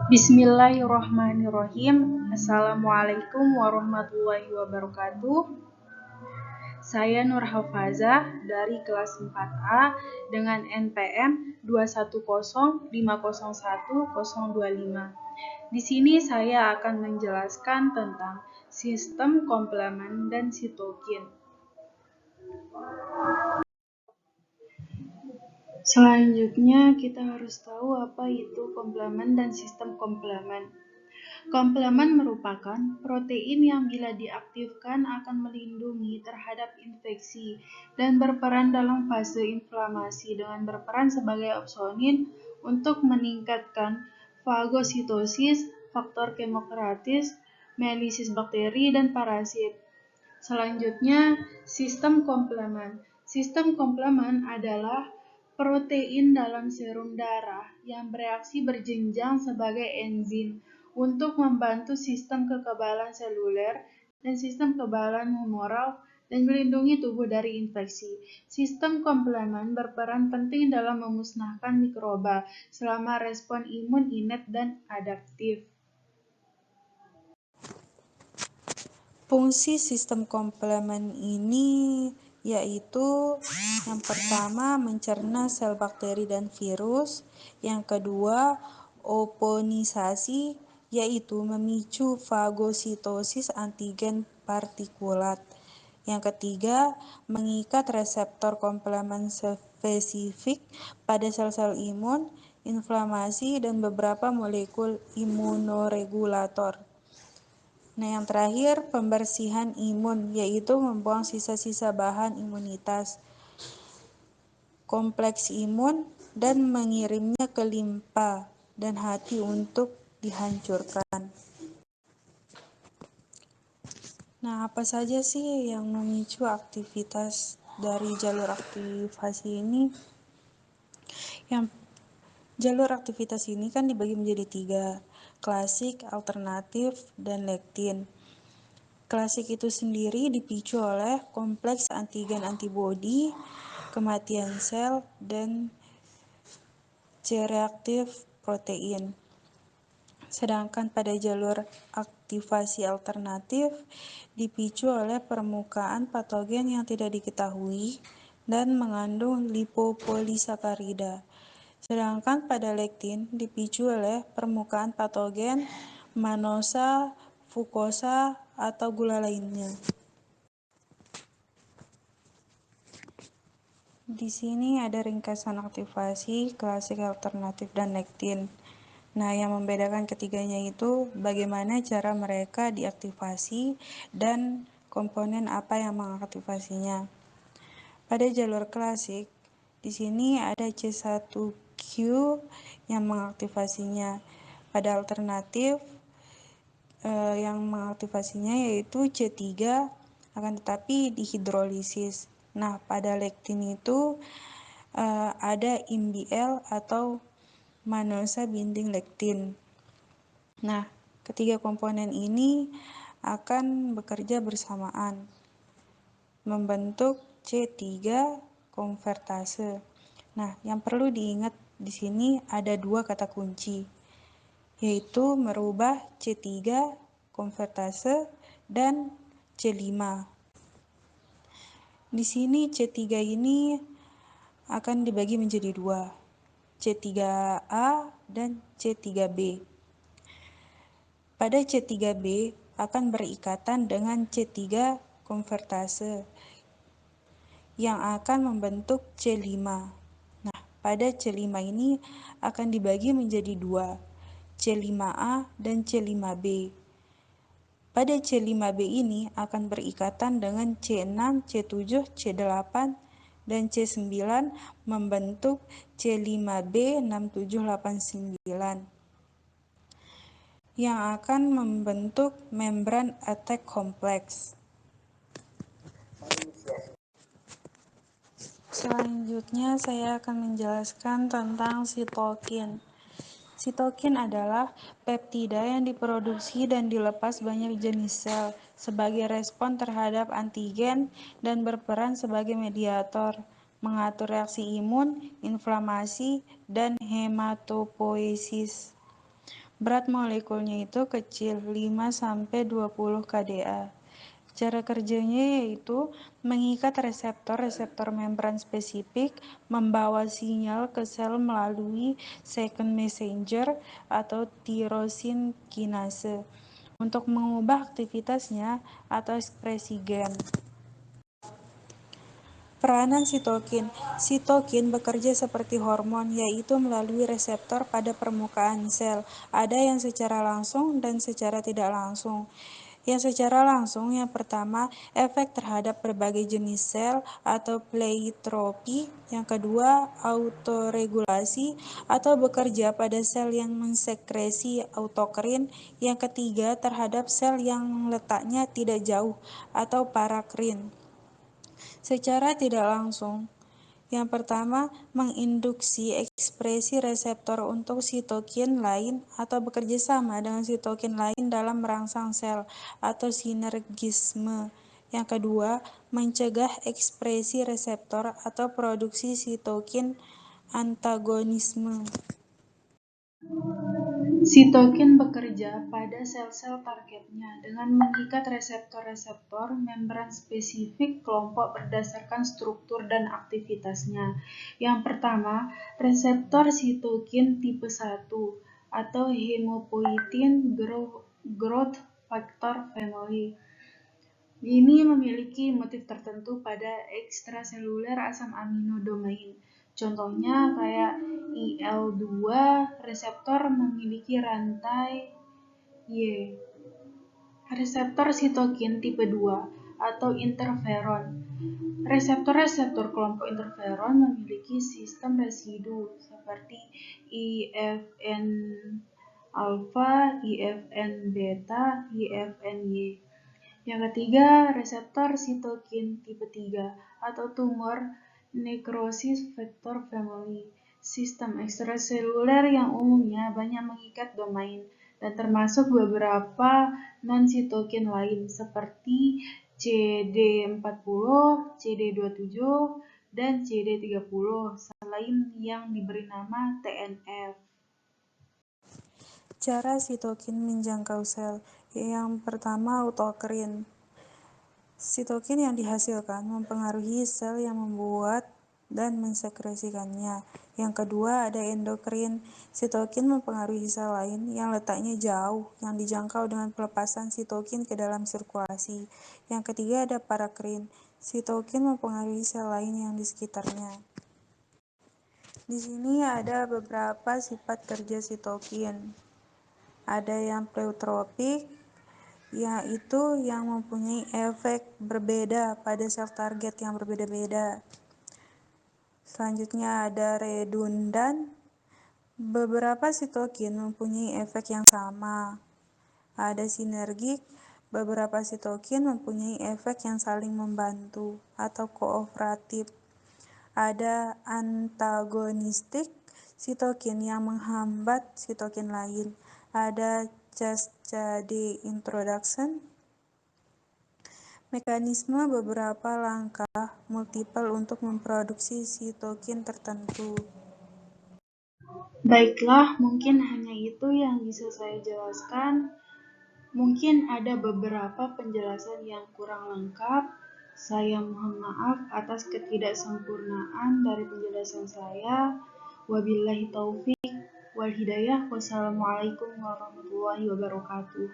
Bismillahirrahmanirrahim. Assalamualaikum warahmatullahi wabarakatuh. Saya Nur Hafazah dari kelas 4A dengan NPM 210501025. Di sini saya akan menjelaskan tentang sistem komplement dan sitokin. Selanjutnya, kita harus tahu apa itu komplement dan sistem komplement. Komplement merupakan protein yang bila diaktifkan akan melindungi terhadap infeksi dan berperan dalam fase inflamasi dengan berperan sebagai opsonin untuk meningkatkan fagositosis, faktor kemokratis, melisis bakteri, dan parasit. Selanjutnya, sistem komplement. Sistem komplement adalah protein dalam serum darah yang bereaksi berjenjang sebagai enzim untuk membantu sistem kekebalan seluler dan sistem kekebalan humoral dan melindungi tubuh dari infeksi. Sistem komplement berperan penting dalam memusnahkan mikroba selama respon imun innate dan adaptif. Fungsi sistem komplement ini yaitu yang pertama mencerna sel bakteri dan virus, yang kedua oponisasi yaitu memicu fagositosis antigen partikulat, yang ketiga mengikat reseptor komplement spesifik pada sel-sel imun, inflamasi, dan beberapa molekul imunoregulator. Nah, yang terakhir, pembersihan imun, yaitu membuang sisa-sisa bahan imunitas kompleks imun dan mengirimnya ke limpa dan hati untuk dihancurkan. Nah, apa saja sih yang memicu aktivitas dari jalur aktivasi ini? Yang jalur aktivitas ini kan dibagi menjadi 3, klasik, alternatif, dan lektin. Klasik itu sendiri dipicu oleh kompleks antigen antibodi, kematian sel, dan C-reaktif protein. Sedangkan pada jalur aktivasi alternatif dipicu oleh permukaan patogen yang tidak diketahui dan mengandung lipopolisakarida. Sedangkan pada lektin dipicu oleh permukaan patogen, manosa, fukosa, atau gula lainnya. Di sini ada ringkasan aktivasi, klasik, alternatif, dan lektin. Nah, yang membedakan ketiganya itu bagaimana cara mereka diaktifasi dan komponen apa yang mengaktifasinya. Pada jalur klasik, di sini ada C1Q yang mengaktifasinya. Pada alternatif, yang mengaktifasinya yaitu C3, akan tetapi dihidrolisis. Nah, pada lektin itu ada IMBL atau manosa binding lektin. Nah, ketiga komponen ini akan bekerja bersamaan membentuk C3 konvertase. Nah, yang perlu diingat di sini ada 2 kata kunci, yaitu merubah C3 konvertase dan C5. Di sini C3 ini akan dibagi menjadi 2, C3A dan C3B. Pada C3B akan berikatan dengan C3 konvertase yang akan membentuk C5. Nah, pada C5 ini akan dibagi menjadi 2, C5A dan C5B. Pada C5B ini akan berikatan dengan C6, C7, C8, dan C9 membentuk C5B6789 yang akan membentuk membran attack complex. Selanjutnya saya akan menjelaskan tentang sitokin. Sitokin adalah peptida yang diproduksi dan dilepas banyak jenis sel sebagai respon terhadap antigen dan berperan sebagai mediator, mengatur reaksi imun, inflamasi, dan hematopoiesis. Berat molekulnya itu kecil, 5-20 kDa. Cara kerjanya yaitu mengikat reseptor membran spesifik, membawa sinyal ke sel melalui second messenger atau tirosin kinase untuk mengubah aktivitasnya atau ekspresi gen. Peranan sitokin. Sitokin bekerja seperti hormon, yaitu melalui reseptor pada permukaan sel. Ada yang secara langsung dan secara tidak langsung. Yang secara langsung, yang pertama, efek terhadap berbagai jenis sel atau pleitropi. Yang kedua, autoregulasi atau bekerja pada sel yang mensekresi autokrin. Yang ketiga, terhadap sel yang letaknya tidak jauh atau parakrin. Secara tidak langsung, yang pertama, menginduksi ekspresi reseptor untuk sitokin lain atau bekerja sama dengan sitokin lain dalam merangsang sel atau sinergisme. Yang kedua, mencegah ekspresi reseptor atau produksi sitokin antagonisme. Sitokin bekerja pada sel-sel targetnya dengan mengikat reseptor-reseptor membran spesifik kelompok berdasarkan struktur dan aktivitasnya. Yang pertama, reseptor sitokin tipe 1 atau hemopoietin growth factor family. Ini memiliki motif tertentu pada ekstraseluler asam amino domain. Contohnya kayak IL-2 reseptor memiliki rantai Y. Reseptor sitokin tipe 2 atau interferon. Reseptor-reseptor kelompok interferon memiliki sistem residu seperti IFN alpha, IFN beta, IFNY. Yang ketiga, reseptor sitokin tipe 3 atau tumor necrosis factor family. Sistem ekstraseluler yang umumnya banyak mengikat domain dan termasuk beberapa non-sitokin lain seperti CD40, CD27, dan CD30 selain yang diberi nama TNF. Cara sitokin menjangkau sel. Yang pertama, autokrin. Sitokin yang dihasilkan mempengaruhi sel yang membuat dan mensekresikannya. Yang kedua, ada endokrin. Sitokin mempengaruhi sel lain yang letaknya jauh, yang dijangkau dengan pelepasan sitokin ke dalam sirkulasi. Yang ketiga, ada parakrin. Sitokin mempengaruhi sel lain yang di sekitarnya. Di sini ada beberapa sifat kerja sitokin. Ada yang pleutropik, yaitu yang mempunyai efek berbeda pada sel target yang berbeda-beda. Selanjutnya ada redundan. Beberapa sitokin mempunyai efek yang sama. Ada sinergik. Beberapa sitokin mempunyai efek yang saling membantu atau kooperatif. Ada antagonistik, sitokin yang menghambat sitokin lain. Ada cascade introduction, mekanisme beberapa langkah multiple untuk memproduksi sitokin tertentu. Baiklah, mungkin hanya itu yang bisa saya jelaskan. Mungkin ada beberapa penjelasan yang kurang lengkap. Saya mohon maaf atas ketidaksempurnaan dari penjelasan saya. Wabillahi taufik wal hidayah. Wassalamualaikum warahmatullahi wabarakatuh.